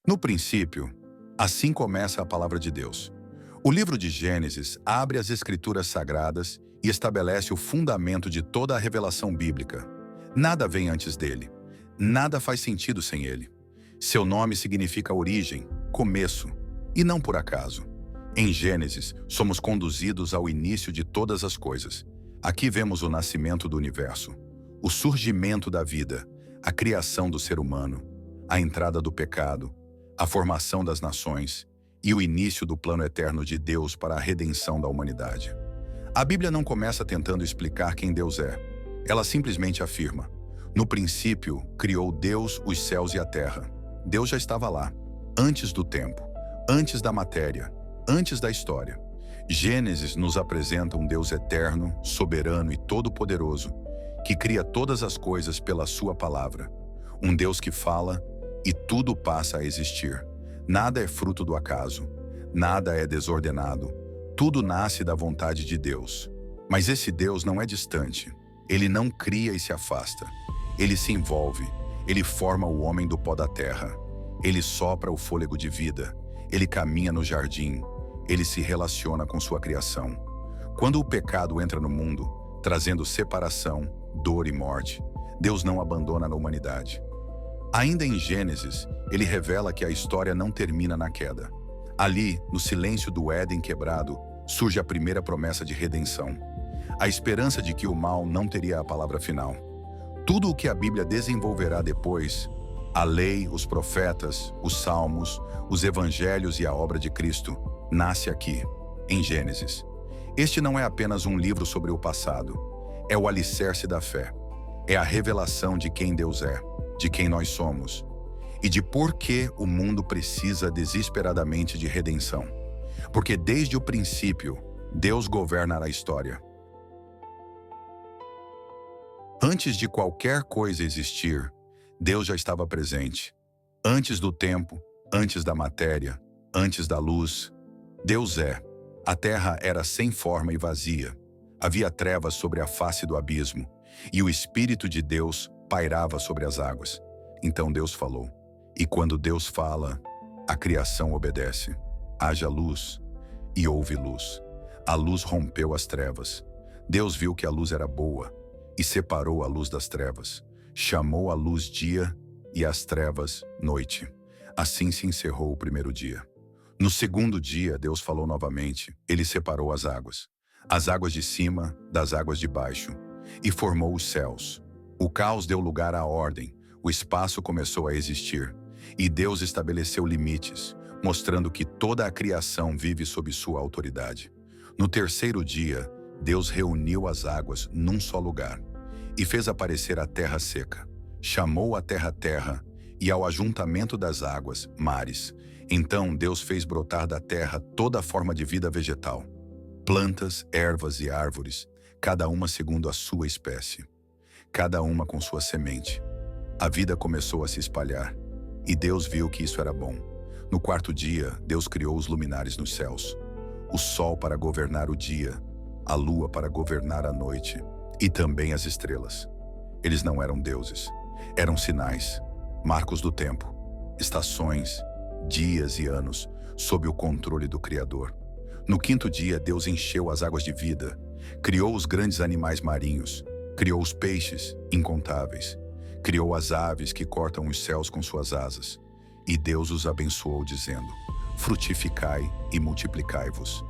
No princípio, assim começa a palavra de Deus. O livro de Gênesis abre as escrituras sagradas e estabelece o fundamento de toda a revelação bíblica. Nada vem antes dele. Nada faz sentido sem ele. Seu nome significa origem, começo, e não por acaso. Em Gênesis, somos conduzidos ao início de todas as coisas. Aqui vemos o nascimento do universo, o surgimento da vida, a criação do ser humano, a entrada do pecado, a formação das nações e o início do plano eterno de Deus para a redenção da humanidade. A Bíblia não começa tentando explicar quem Deus é. Ela simplesmente afirma: no princípio, criou Deus os céus e a terra. Deus já estava lá, antes do tempo, antes da matéria, antes da história. Gênesis nos apresenta um Deus eterno, soberano e todo-poderoso, que cria todas as coisas pela sua palavra. Um Deus que fala e tudo passa a existir. Nada é fruto do acaso, nada é desordenado, tudo nasce da vontade de Deus. Mas esse Deus não é distante, ele não cria e se afasta. Ele se envolve, ele forma o homem do pó da terra, ele sopra o fôlego de vida, ele caminha no jardim, ele se relaciona com sua criação. Quando o pecado entra no mundo, trazendo separação, dor e morte, Deus não abandona a humanidade. Ainda em Gênesis, ele revela que a história não termina na queda. Ali, no silêncio do Éden quebrado, surge a primeira promessa de redenção. A esperança de que o mal não teria a palavra final. Tudo o que a Bíblia desenvolverá depois, a lei, os profetas, os salmos, os evangelhos e a obra de Cristo, nasce aqui, em Gênesis. Este não é apenas um livro sobre o passado, é o alicerce da fé. É a revelação de quem Deus é, de quem nós somos, e de por que o mundo precisa desesperadamente de redenção. Porque desde o princípio, Deus governa a história. Antes de qualquer coisa existir, Deus já estava presente. Antes do tempo, antes da matéria, antes da luz, Deus é. A terra era sem forma e vazia. Havia trevas sobre a face do abismo, e o Espírito de Deus pairava sobre as águas. Então Deus falou. E quando Deus fala, a criação obedece. Haja luz, e houve luz. A luz rompeu as trevas. Deus viu que a luz era boa, e separou a luz das trevas. Chamou a luz dia, e as trevas noite. Assim se encerrou o primeiro dia. No segundo dia, Deus falou novamente. Ele separou as águas de cima das águas de baixo, e formou os céus. O caos deu lugar à ordem, o espaço começou a existir, e Deus estabeleceu limites, mostrando que toda a criação vive sob sua autoridade. No terceiro dia, Deus reuniu as águas num só lugar, e fez aparecer a terra seca. Chamou a terra terra, e ao ajuntamento das águas, mares. Então Deus fez brotar da terra toda forma de vida vegetal, plantas, ervas e árvores, cada uma segundo a sua espécie, cada uma com sua semente. A vida começou a se espalhar, e Deus viu que isso era bom. No quarto dia, Deus criou os luminares nos céus, o sol para governar o dia, a lua para governar a noite, e também as estrelas. Eles não eram deuses, eram sinais, marcos do tempo, estações, dias e anos, sob o controle do Criador. No quinto dia, Deus encheu as águas de vida, criou os grandes animais marinhos, criou os peixes, incontáveis, criou as aves que cortam os céus com suas asas, e Deus os abençoou, dizendo: frutificai e multiplicai-vos.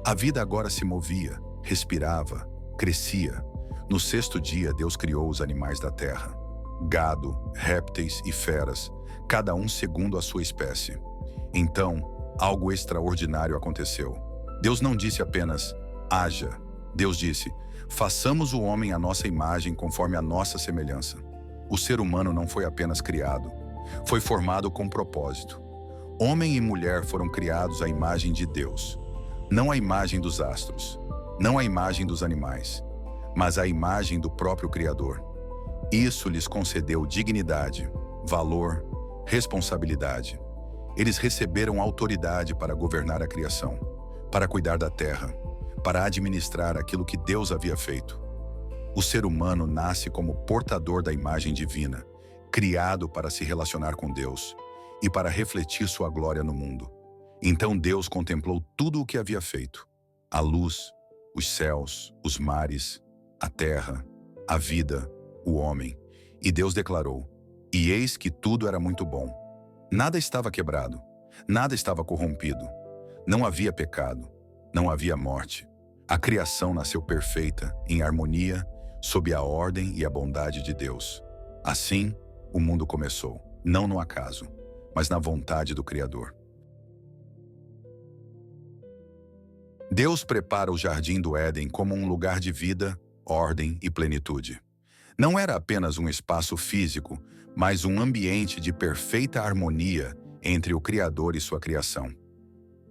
A vida agora se movia, respirava, crescia. No sexto dia, Deus criou os animais da terra, gado, répteis e feras, cada um segundo a sua espécie. Então, algo extraordinário aconteceu. Deus não disse apenas, haja. Deus disse, façamos o homem à nossa imagem conforme a nossa semelhança. O ser humano não foi apenas criado, foi formado com propósito. Homem e mulher foram criados à imagem de Deus, não à imagem dos astros, não à imagem dos animais, mas à imagem do próprio Criador. Isso lhes concedeu dignidade, valor, responsabilidade. Eles receberam autoridade para governar a criação, para cuidar da terra, para administrar aquilo que Deus havia feito. O ser humano nasce como portador da imagem divina, criado para se relacionar com Deus. e para refletir sua glória no mundo. Então Deus contemplou tudo o que havia feito: a luz, os céus, os mares, a terra, a vida, o homem. E Deus declarou: e eis que tudo era muito bom. Nada estava quebrado, nada estava corrompido. Não havia pecado, não havia morte. A criação nasceu perfeita, em harmonia, sob a ordem e a bondade de Deus. Assim, o mundo começou, não no acaso, mas na vontade do Criador. Deus prepara o Jardim do Éden como um lugar de vida, ordem e plenitude. Não era apenas um espaço físico, mas um ambiente de perfeita harmonia entre o Criador e sua criação.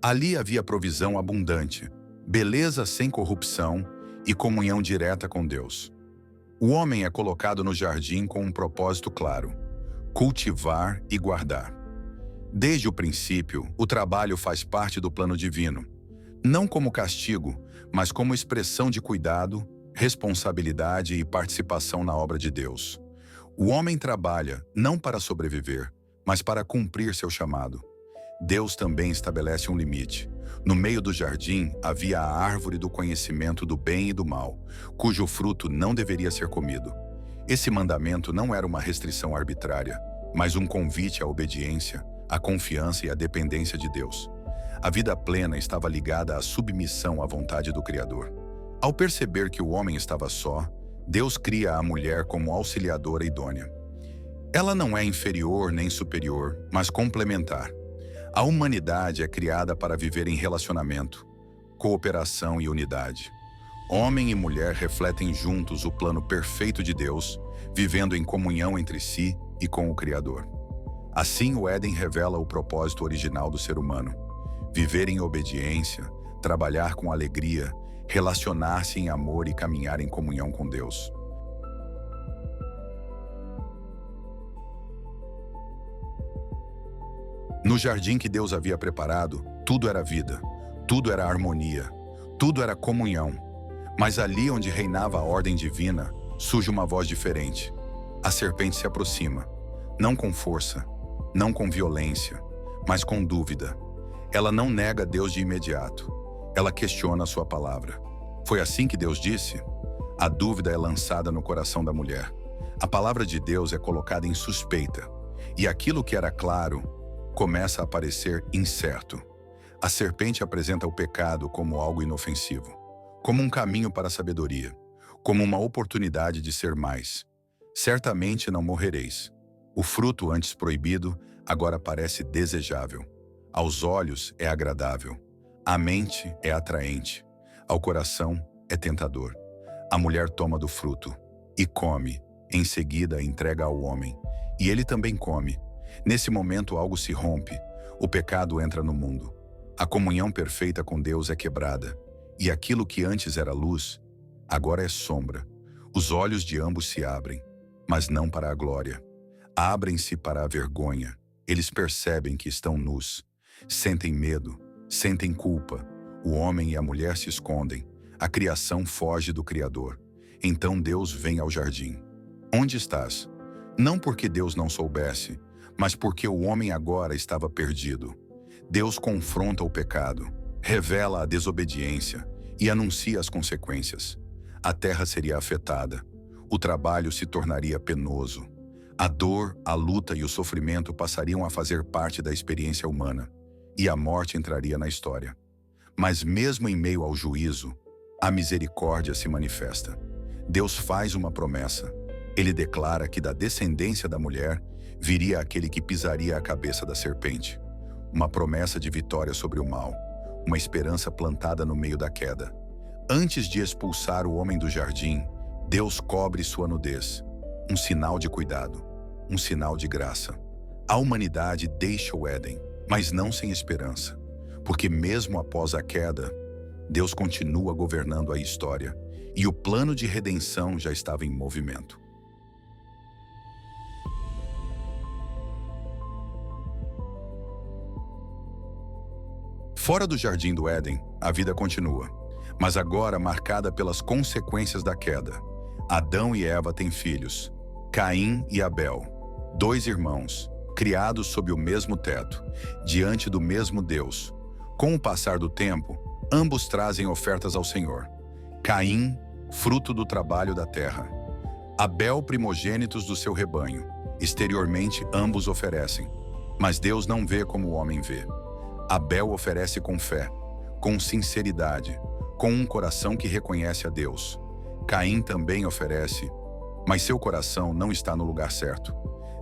Ali havia provisão abundante, beleza sem corrupção e comunhão direta com Deus. O homem é colocado no jardim com um propósito claro: cultivar e guardar. Desde o princípio, o trabalho faz parte do plano divino, não como castigo, mas como expressão de cuidado, responsabilidade e participação na obra de Deus. O homem trabalha não para sobreviver, mas para cumprir seu chamado. Deus também estabelece um limite. No meio do jardim havia a árvore do conhecimento do bem e do mal, cujo fruto não deveria ser comido. Esse mandamento não era uma restrição arbitrária, mas um convite à obediência, à confiança e à dependência de Deus. A vida plena estava ligada à submissão à vontade do Criador. Ao perceber que o homem estava só, Deus cria a mulher como auxiliadora idônea. Ela não é inferior nem superior, mas complementar. A humanidade é criada para viver em relacionamento, cooperação e unidade. Homem e mulher refletem juntos o plano perfeito de Deus, vivendo em comunhão entre si e com o Criador. Assim, o Éden revela o propósito original do ser humano: viver em obediência, trabalhar com alegria, relacionar-se em amor e caminhar em comunhão com Deus. No jardim que Deus havia preparado, tudo era vida, tudo era harmonia, tudo era comunhão. Mas ali onde reinava a ordem divina, surge uma voz diferente. A serpente se aproxima, não com força, não com violência, mas com dúvida. Ela não nega Deus de imediato, ela questiona a sua palavra. Foi assim que Deus disse? A dúvida é lançada no coração da mulher. A palavra de Deus é colocada em suspeita, e aquilo que era claro começa a parecer incerto. A serpente apresenta o pecado como algo inofensivo, como um caminho para a sabedoria, como uma oportunidade de ser mais. Certamente não morrereis. O fruto antes proibido agora parece desejável. Aos olhos é agradável. À mente é atraente. Ao coração é tentador. A mulher toma do fruto e come. Em seguida entrega ao homem, e ele também come. Nesse momento algo se rompe. O pecado entra no mundo. A comunhão perfeita com Deus é quebrada. E aquilo que antes era luz, agora é sombra. Os olhos de ambos se abrem, mas não para a glória. Abrem-se para a vergonha. Eles percebem que estão nus. Sentem medo, sentem culpa. O homem e a mulher se escondem. A criação foge do Criador. Então Deus vem ao jardim. Onde estás? Não porque Deus não soubesse, mas porque o homem agora estava perdido. Deus confronta o pecado, revela a desobediência e anuncia as consequências. A terra seria afetada. O trabalho se tornaria penoso. A dor, a luta e o sofrimento passariam a fazer parte da experiência humana, e a morte entraria na história. Mas mesmo em meio ao juízo, a misericórdia se manifesta. Deus faz uma promessa. Ele declara que da descendência da mulher viria aquele que pisaria a cabeça da serpente. Uma promessa de vitória sobre o mal, uma esperança plantada no meio da queda. Antes de expulsar o homem do jardim, Deus cobre sua nudez, um sinal de cuidado, um sinal de graça. A humanidade deixa o Éden, mas não sem esperança, porque mesmo após a queda, Deus continua governando a história e o plano de redenção já estava em movimento. Fora do jardim do Éden, a vida continua, mas agora marcada pelas consequências da queda. Adão e Eva têm filhos, Caim e Abel, 2 irmãos, criados sob o mesmo teto, diante do mesmo Deus. Com o passar do tempo, ambos trazem ofertas ao Senhor. Caim, fruto do trabalho da terra. Abel, primogênitos do seu rebanho. Exteriormente, ambos oferecem, mas Deus não vê como o homem vê. Abel oferece com fé, com sinceridade, com um coração que reconhece a Deus. Caim também oferece, mas seu coração não está no lugar certo.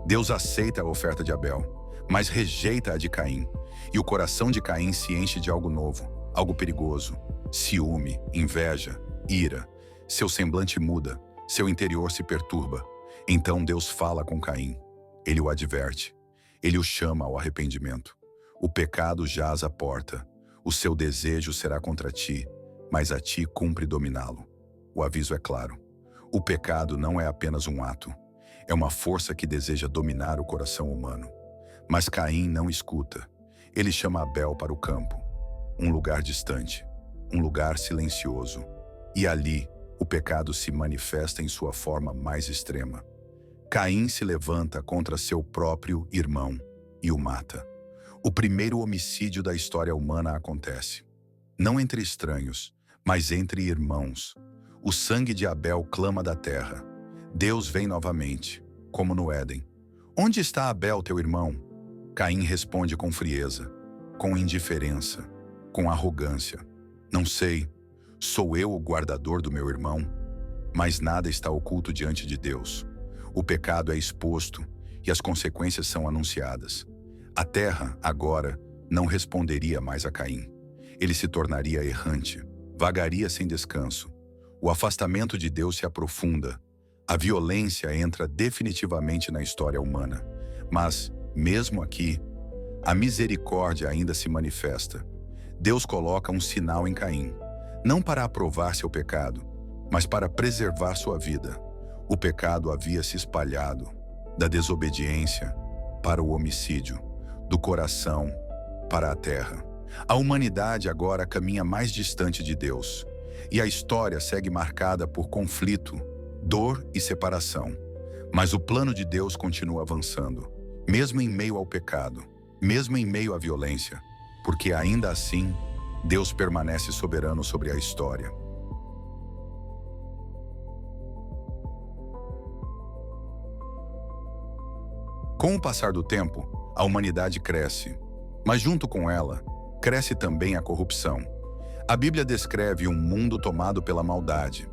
Deus aceita a oferta de Abel, mas rejeita a de Caim. E o coração de Caim se enche de algo novo, algo perigoso. Ciúme, inveja, ira. Seu semblante muda, seu interior se perturba. Então Deus fala com Caim. Ele o adverte. Ele o chama ao arrependimento. O pecado jaz à porta. O seu desejo será contra ti, mas a ti cumpre dominá-lo. O aviso é claro. O pecado não é apenas um ato. É uma força que deseja dominar o coração humano. Mas Caim não escuta. Ele chama Abel para o campo, um lugar distante, um lugar silencioso. E ali, o pecado se manifesta em sua forma mais extrema. Caim se levanta contra seu próprio irmão e o mata. O primeiro homicídio da história humana acontece. Não entre estranhos, mas entre irmãos. O sangue de Abel clama da terra. Deus vem novamente, como no Éden. Onde está Abel, teu irmão? Caim responde com frieza, com indiferença, com arrogância. Não sei, sou eu o guardador do meu irmão? Mas nada está oculto diante de Deus. O pecado é exposto e as consequências são anunciadas. A terra, agora, não responderia mais a Caim. Ele se tornaria errante, vagaria sem descanso. O afastamento de Deus se aprofunda. A violência entra definitivamente na história humana. Mas, mesmo aqui, a misericórdia ainda se manifesta. Deus coloca um sinal em Caim, não para aprovar seu pecado, mas para preservar sua vida. O pecado havia se espalhado, da desobediência para o homicídio, do coração para a terra. A humanidade agora caminha mais distante de Deus, e a história segue marcada por conflito, dor e separação. Mas o plano de Deus continua avançando, mesmo em meio ao pecado, mesmo em meio à violência, porque ainda assim, Deus permanece soberano sobre a história. Com o passar do tempo, a humanidade cresce, mas junto com ela, cresce também a corrupção. A Bíblia descreve um mundo tomado pela maldade.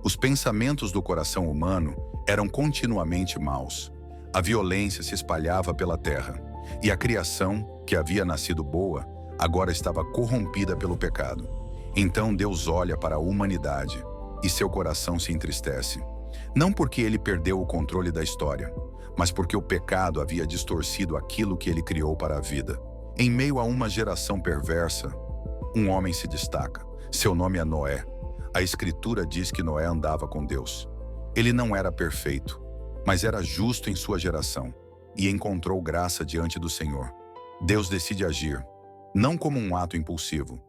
Os pensamentos do coração humano eram continuamente maus. A violência se espalhava pela terra, e a criação, que havia nascido boa, agora estava corrompida pelo pecado. Então Deus olha para a humanidade, e seu coração se entristece. Não porque ele perdeu o controle da história, mas porque o pecado havia distorcido aquilo que ele criou para a vida. Em meio a uma geração perversa, um homem se destaca. Seu nome é Noé. A Escritura diz que Noé andava com Deus. Ele não era perfeito, mas era justo em sua geração e encontrou graça diante do Senhor. Deus decide agir, não como um ato impulsivo,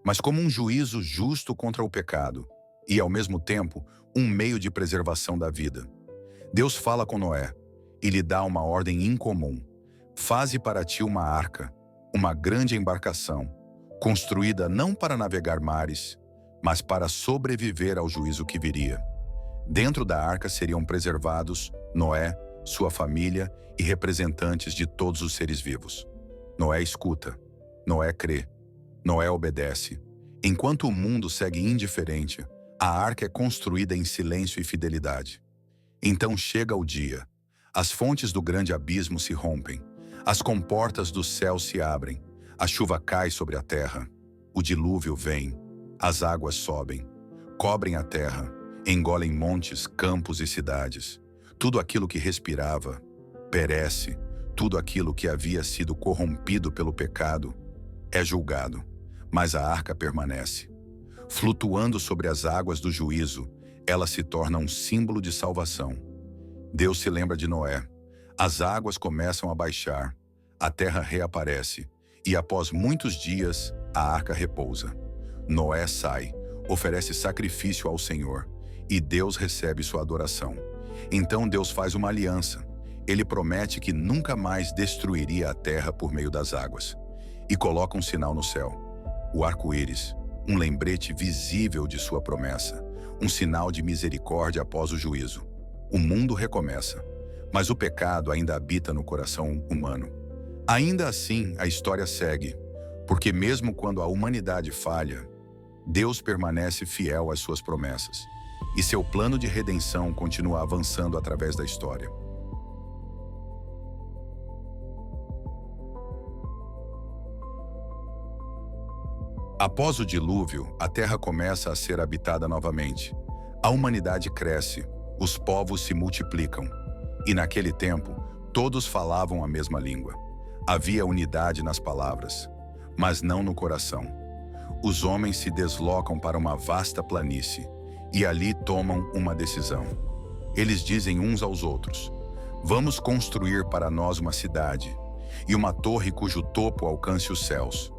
mas como um juízo justo contra o pecado e, ao mesmo tempo, um meio de preservação da vida. Deus fala com Noé e lhe dá uma ordem incomum. Faze para ti uma arca, uma grande embarcação, construída não para navegar mares, mas para sobreviver ao juízo que viria. Dentro da arca seriam preservados Noé, sua família e representantes de todos os seres vivos. Noé escuta, Noé crê, Noé obedece. Enquanto o mundo segue indiferente, a arca é construída em silêncio e fidelidade. Então chega o dia. As fontes do grande abismo se rompem. As comportas do céu se abrem. A chuva cai sobre a terra. O dilúvio vem. As águas sobem. Cobrem a terra. Engolem montes, campos e cidades. Tudo aquilo que respirava perece. Tudo aquilo que havia sido corrompido pelo pecado é julgado. Mas a arca permanece. Flutuando sobre as águas do juízo, ela se torna um símbolo de salvação. Deus se lembra de Noé. As águas começam a baixar, a terra reaparece, e após muitos dias, a arca repousa. Noé sai, oferece sacrifício ao Senhor, e Deus recebe sua adoração. Então Deus faz uma aliança. ele promete que nunca mais destruiria a terra por meio das águas. E coloca um sinal no céu, o arco-íris, um lembrete visível de sua promessa, um sinal de misericórdia após o juízo. O mundo recomeça, mas o pecado ainda habita no coração humano. Ainda assim, a história segue, porque mesmo quando a humanidade falha, Deus permanece fiel às suas promessas, e seu plano de redenção continua avançando através da história. Após o dilúvio, a terra começa a ser habitada novamente. A humanidade cresce, os povos se multiplicam. E naquele tempo, todos falavam a mesma língua. Havia unidade nas palavras, mas não no coração. Os homens se deslocam para uma vasta planície e ali tomam uma decisão. Eles dizem uns aos outros: vamos construir para nós uma cidade e uma torre cujo topo alcance os céus.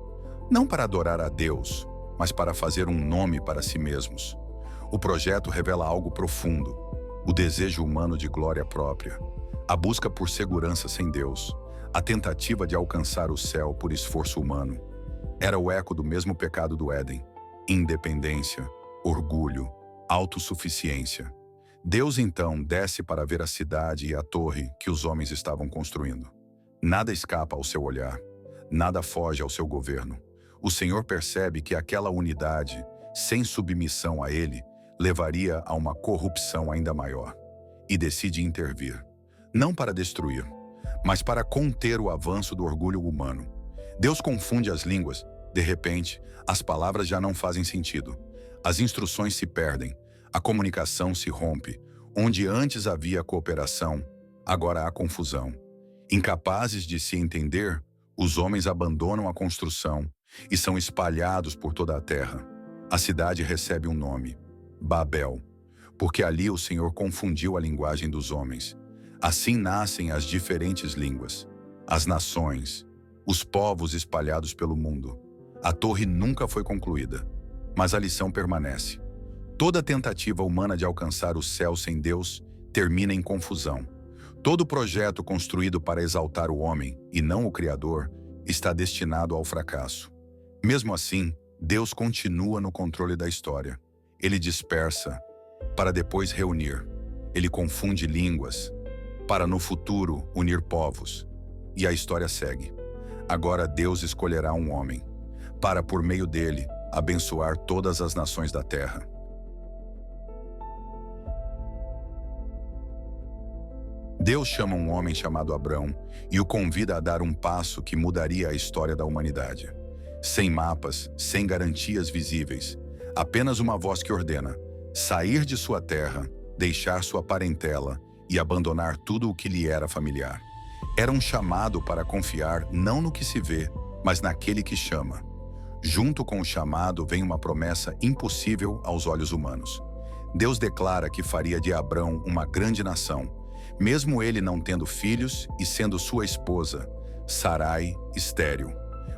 Não para adorar a Deus, mas para fazer um nome para si mesmos. O projeto revela algo profundo: o desejo humano de glória própria, a busca por segurança sem Deus, a tentativa de alcançar o céu por esforço humano. Era o eco do mesmo pecado do Éden: independência, orgulho, autossuficiência. Deus então desce para ver a cidade e a torre que os homens estavam construindo. Nada escapa ao seu olhar, nada foge ao seu governo. O Senhor percebe que aquela unidade, sem submissão a Ele, levaria a uma corrupção ainda maior, e decide intervir, não para destruir, mas para conter o avanço do orgulho humano. Deus confunde as línguas. De repente, as palavras já não fazem sentido. As instruções se perdem, a comunicação se rompe. Onde antes havia cooperação, agora há confusão. Incapazes de se entender, os homens abandonam a construção e são espalhados por toda a terra. A cidade recebe um nome: Babel, porque ali o Senhor confundiu a linguagem dos homens. Assim nascem as diferentes línguas, as nações, os povos espalhados pelo mundo. A torre nunca foi concluída, mas a lição permanece. Toda tentativa humana de alcançar o céu sem Deus termina em confusão. Todo projeto construído para exaltar o homem, e não o Criador, está destinado ao fracasso. Mesmo assim, Deus continua no controle da história. Ele dispersa, para depois reunir. Ele confunde línguas, para no futuro unir povos. E a história segue. Agora Deus escolherá um homem, para por meio dele abençoar todas as nações da terra. Deus chama um homem chamado Abrão e o convida a dar um passo que mudaria a história da humanidade. Sem mapas, sem garantias visíveis, apenas uma voz que ordena: sair de sua terra, deixar sua parentela e abandonar tudo o que lhe era familiar. Era um chamado para confiar não no que se vê, mas naquele que chama. Junto com o chamado vem uma promessa impossível aos olhos humanos. Deus declara que faria de Abrão uma grande nação, mesmo ele não tendo filhos e sendo sua esposa, Sarai, estéril.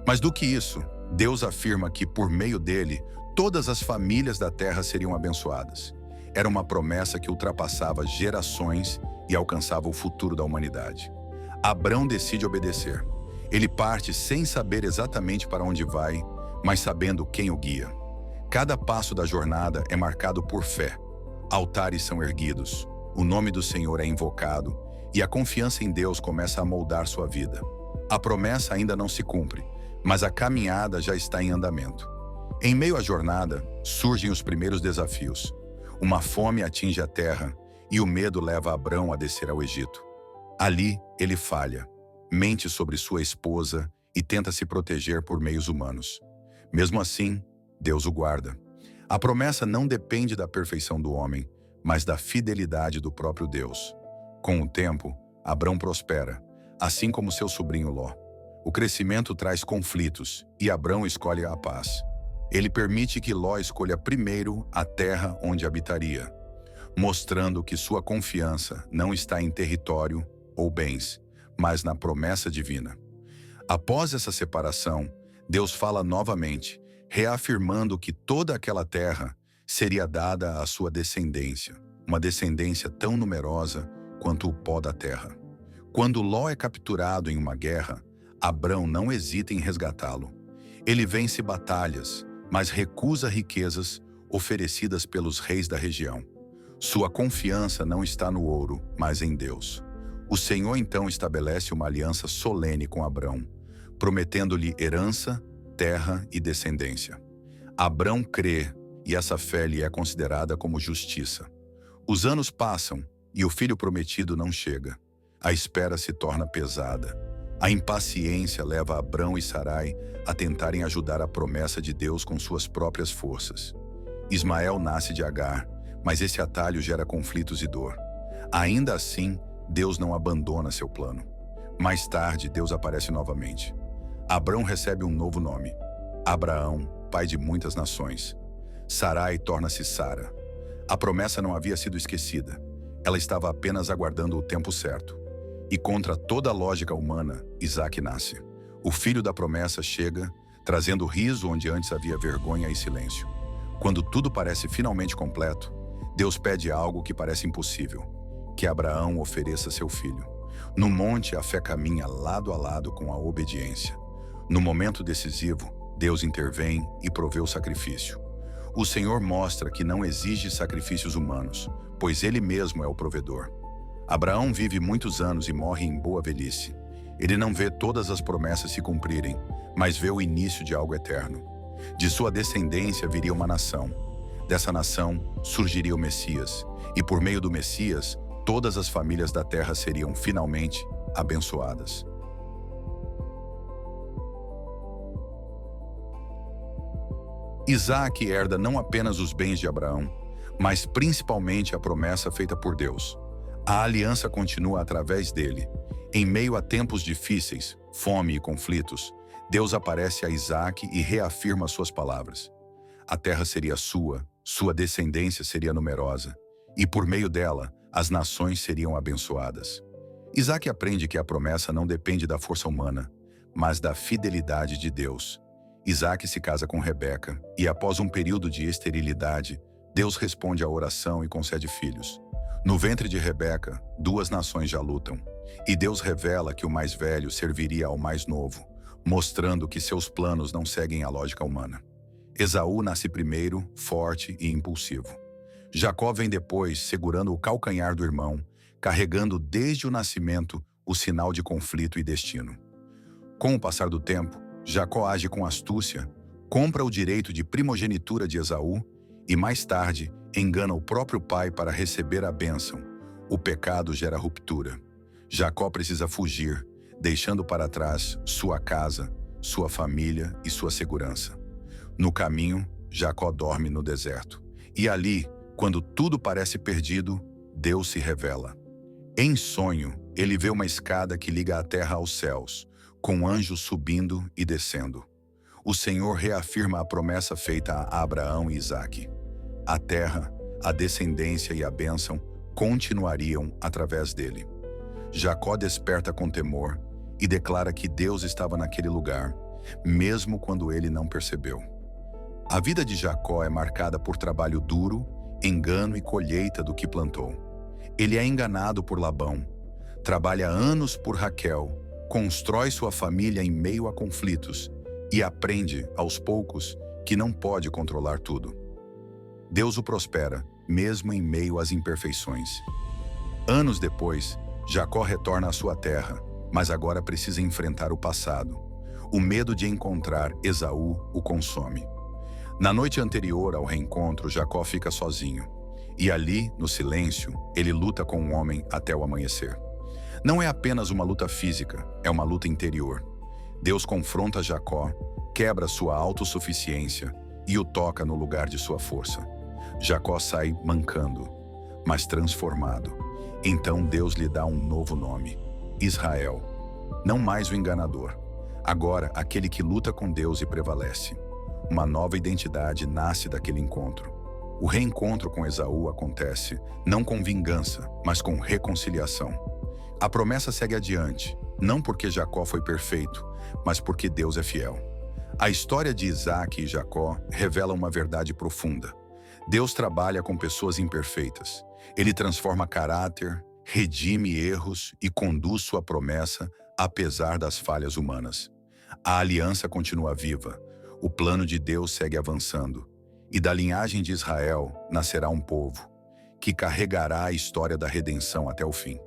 Mas do que isso, Deus afirma que por meio dele, todas as famílias da terra seriam abençoadas. Era uma promessa que ultrapassava gerações e alcançava o futuro da humanidade. Abrão decide obedecer. Ele parte sem saber exatamente para onde vai, mas sabendo quem o guia. Cada passo da jornada é marcado por fé. Altares são erguidos, o nome do Senhor é invocado e a confiança em Deus começa a moldar sua vida. A promessa ainda não se cumpre, mas a caminhada já está em andamento. Em meio à jornada, surgem os primeiros desafios. Uma fome atinge a terra e o medo leva Abrão a descer ao Egito. Ali, ele falha, mente sobre sua esposa e tenta se proteger por meios humanos. Mesmo assim, Deus o guarda. A promessa não depende da perfeição do homem, mas da fidelidade do próprio Deus. Com o tempo, Abrão prospera, assim como seu sobrinho Ló. O crescimento traz conflitos e Abrão escolhe a paz. Ele permite que Ló escolha primeiro a terra onde habitaria, mostrando que sua confiança não está em território ou bens, mas na promessa divina. Após essa separação, Deus fala novamente, reafirmando que toda aquela terra seria dada à sua descendência, uma descendência tão numerosa quanto o pó da terra. Quando Ló é capturado em uma guerra, Abrão não hesita em resgatá-lo. Ele vence batalhas, mas recusa riquezas oferecidas pelos reis da região. Sua confiança não está no ouro, mas em Deus. O Senhor então estabelece uma aliança solene com Abrão, prometendo-lhe herança, terra e descendência. Abrão crê, e essa fé lhe é considerada como justiça. Os anos passam, e o filho prometido não chega. A espera se torna pesada. A impaciência leva Abrão e Sarai a tentarem ajudar a promessa de Deus com suas próprias forças. Ismael nasce de Agar, mas esse atalho gera conflitos e dor. Ainda assim, Deus não abandona seu plano. Mais tarde, Deus aparece novamente. Abrão recebe um novo nome: Abraão, pai de muitas nações. Sarai torna-se Sara. A promessa não havia sido esquecida. Ela estava apenas aguardando o tempo certo. E contra toda a lógica humana, Isaque nasce. O filho da promessa chega, trazendo riso onde antes havia vergonha e silêncio. Quando tudo parece finalmente completo, Deus pede algo que parece impossível: que Abraão ofereça seu filho. No monte, a fé caminha lado a lado com a obediência. No momento decisivo, Deus intervém e provê o sacrifício. O Senhor mostra que não exige sacrifícios humanos, pois Ele mesmo é o provedor. Abraão vive muitos anos e morre em boa velhice. Ele não vê todas as promessas se cumprirem, mas vê o início de algo eterno. De sua descendência viria uma nação. Dessa nação surgiria o Messias, e por meio do Messias, todas as famílias da terra seriam finalmente abençoadas. Isaque herda não apenas os bens de Abraão, mas principalmente a promessa feita por Deus. A aliança continua através dele. Em meio a tempos difíceis, fome e conflitos, Deus aparece a Isaque e reafirma suas palavras. A terra seria sua descendência seria numerosa, e por meio dela, as nações seriam abençoadas. Isaque aprende que a promessa não depende da força humana, mas da fidelidade de Deus. Isaque se casa com Rebeca, e após um período de esterilidade, Deus responde à oração e concede filhos. No ventre de Rebeca, duas nações já lutam, e Deus revela que o mais velho serviria ao mais novo, mostrando que seus planos não seguem a lógica humana. Esaú nasce primeiro, forte e impulsivo. Jacó vem depois, segurando o calcanhar do irmão, carregando desde o nascimento o sinal de conflito e destino. Com o passar do tempo, Jacó age com astúcia, compra o direito de primogenitura de Esaú e, mais tarde, engana o próprio pai para receber a bênção. O pecado gera ruptura. Jacó precisa fugir, deixando para trás sua casa, sua família e sua segurança. No caminho, Jacó dorme no deserto. E ali, quando tudo parece perdido, Deus se revela. Em sonho, ele vê uma escada que liga a terra aos céus, com anjos subindo e descendo. O Senhor reafirma a promessa feita a Abraão e Isaque. A terra, a descendência e a bênção continuariam através dele. Jacó desperta com temor e declara que Deus estava naquele lugar, mesmo quando ele não percebeu. A vida de Jacó é marcada por trabalho duro, engano e colheita do que plantou. Ele é enganado por Labão, trabalha anos por Raquel, constrói sua família em meio a conflitos e aprende, aos poucos, que não pode controlar tudo. Deus o prospera, mesmo em meio às imperfeições. Anos depois, Jacó retorna à sua terra, mas agora precisa enfrentar o passado. O medo de encontrar Esaú o consome. Na noite anterior ao reencontro, Jacó fica sozinho. E ali, no silêncio, ele luta com um homem até o amanhecer. Não é apenas uma luta física, é uma luta interior. Deus confronta Jacó, quebra sua autossuficiência e o toca no lugar de sua força. Jacó sai mancando, mas transformado. Então Deus lhe dá um novo nome: Israel. Não mais o enganador, agora aquele que luta com Deus e prevalece. Uma nova identidade nasce daquele encontro. O reencontro com Esaú acontece não com vingança, mas com reconciliação. A promessa segue adiante, não porque Jacó foi perfeito, mas porque Deus é fiel. A história de Isaque e Jacó revela uma verdade profunda. Deus trabalha com pessoas imperfeitas. Ele transforma caráter, redime erros e conduz sua promessa apesar das falhas humanas. A aliança continua viva, o plano de Deus segue avançando, e da linhagem de Israel nascerá um povo que carregará a história da redenção até o fim.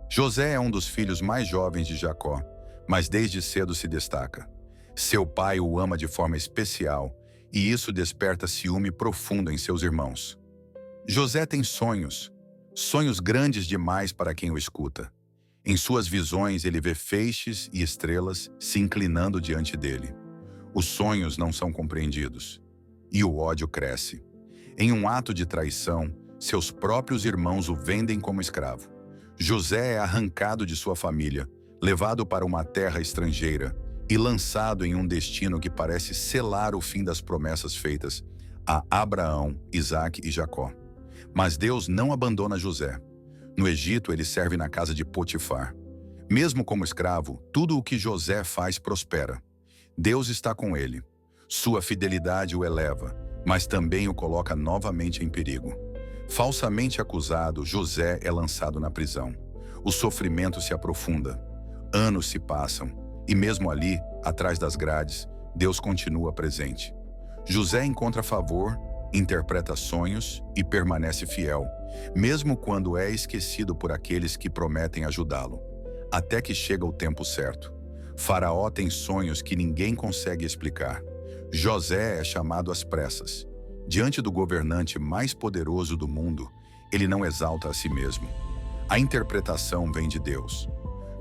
José é um dos filhos mais jovens de Jacó, mas desde cedo se destaca. Seu pai o ama de forma especial e isso desperta ciúme profundo em seus irmãos. José tem sonhos, sonhos grandes demais para quem o escuta. Em suas visões ele vê feixes e estrelas se inclinando diante dele. Os sonhos não são compreendidos e o ódio cresce. Em um ato de traição, seus próprios irmãos o vendem como escravo. José é arrancado de sua família, levado para uma terra estrangeira e lançado em um destino que parece selar o fim das promessas feitas a Abraão, Isaque e Jacó. Mas Deus não abandona José. No Egito, ele serve na casa de Potifar. Mesmo como escravo, tudo o que José faz prospera. Deus está com ele. Sua fidelidade o eleva, mas também o coloca novamente em perigo. Falsamente acusado, José é lançado na prisão. O sofrimento se aprofunda. Anos se passam, e mesmo ali, atrás das grades, Deus continua presente. José encontra favor, interpreta sonhos e permanece fiel, mesmo quando é esquecido por aqueles que prometem ajudá-lo. Até que chega o tempo certo. Faraó tem sonhos que ninguém consegue explicar. José é chamado às pressas. Diante do governante mais poderoso do mundo, ele não exalta a si mesmo. A interpretação vem de Deus.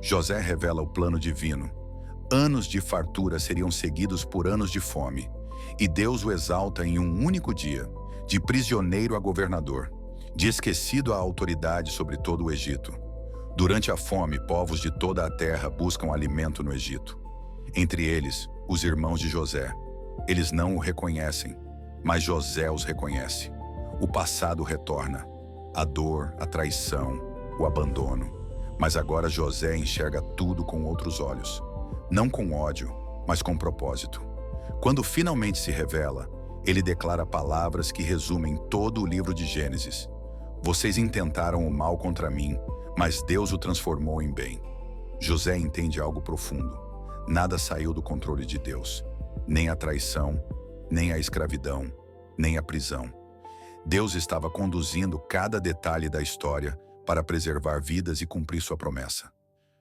José revela o plano divino. Anos de fartura seriam seguidos por anos de fome, e Deus o exalta em um único dia, de prisioneiro a governador, de esquecido a autoridade sobre todo o Egito. Durante a fome, povos de toda a terra buscam alimento no Egito. Entre eles, os irmãos de José. Eles não o reconhecem, mas José os reconhece. O passado retorna, a dor, a traição, o abandono. Mas agora José enxerga tudo com outros olhos. Não com ódio, mas com propósito. Quando finalmente se revela, ele declara palavras que resumem todo o livro de Gênesis. Vocês intentaram o mal contra mim, mas Deus o transformou em bem. José entende algo profundo. Nada saiu do controle de Deus. Nem a traição, nem a escravidão, nem a prisão. Deus estava conduzindo cada detalhe da história para preservar vidas e cumprir sua promessa.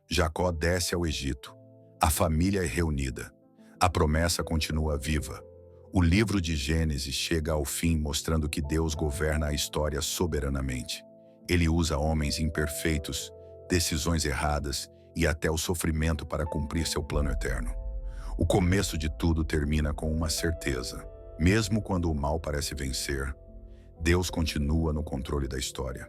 Jacó desce ao Egito. A família é reunida. A promessa continua viva. O livro de Gênesis chega ao fim mostrando que Deus governa a história soberanamente. Ele usa homens imperfeitos, decisões erradas e até o sofrimento para cumprir seu plano eterno. O começo de tudo termina com uma certeza. Mesmo quando o mal parece vencer, Deus continua no controle da história.